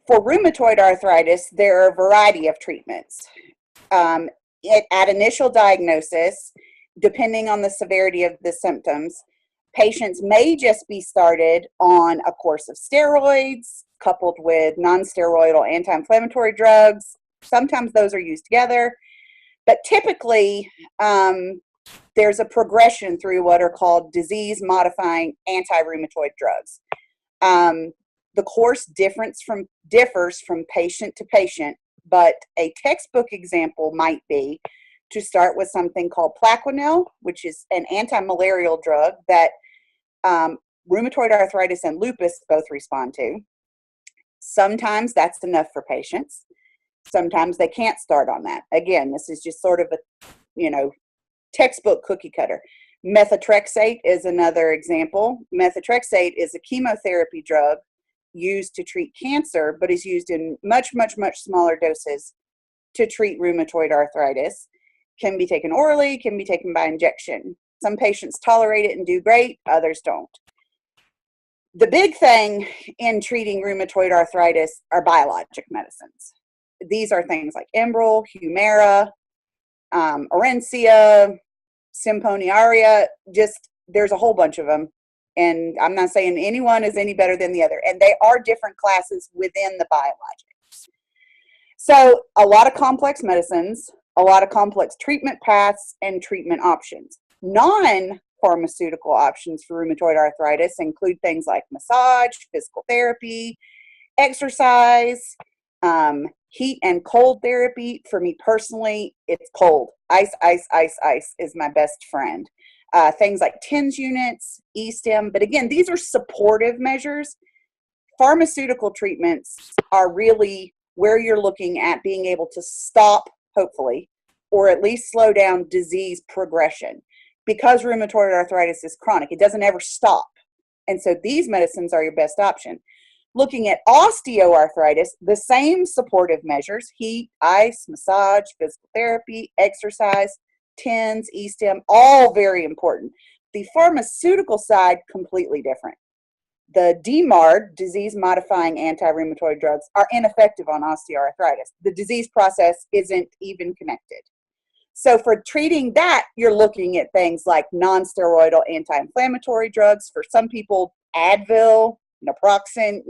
For rheumatoid arthritis, there are a variety of treatments. At initial diagnosis, depending on the severity of the symptoms, patients may just be started on a course of steroids coupled with non-steroidal anti-inflammatory drugs. Sometimes those are used together, but typically there's a progression through what are called disease-modifying anti-rheumatoid drugs. The course differs from patient to patient, but a textbook example might be to start with something called Plaquenil, which is an anti-malarial drug that rheumatoid arthritis and lupus both respond to. Sometimes that's enough for patients. Sometimes they can't start on that. Again, this is just sort of a, textbook cookie cutter. Methotrexate is another example. Methotrexate is a chemotherapy drug used to treat cancer, but is used in much, much, much smaller doses to treat rheumatoid arthritis. Can be taken orally, can be taken by injection. Some patients tolerate it and do great, others don't. The big thing in treating rheumatoid arthritis are biologic medicines. These are things like Enbrel, Humira, Orencia, Simponi Aria, just there's a whole bunch of them. And I'm not saying any one is any better than the other. And they are different classes within the biologics. So a lot of complex medicines, a lot of complex treatment paths and treatment options. Non-pharmaceutical options for rheumatoid arthritis include things like massage, physical therapy, exercise, heat and cold therapy. For me personally, it's cold. Ice, ice, ice, ice is my best friend. Things like TENS units, E-stim. But again, these are supportive measures. Pharmaceutical treatments are really where you're looking at being able to stop, hopefully, or at least slow down disease progression. Because rheumatoid arthritis is chronic, it doesn't ever stop. And so these medicines are your best option. Looking at osteoarthritis, the same supportive measures, heat, ice, massage, physical therapy, exercise, TENS, E-stim, all very important. The pharmaceutical side, completely different. The DMARD, disease-modifying anti-rheumatoid drugs, are ineffective on osteoarthritis. The disease process isn't even connected. So for treating that, you're looking at things like non-steroidal anti-inflammatory drugs. For some people, Advil, naproxen,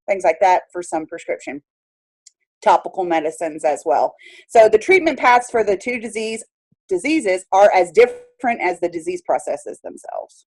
things like that for some prescription. Topical medicines as well. So the treatment paths for the two diseases are as different as the disease processes themselves.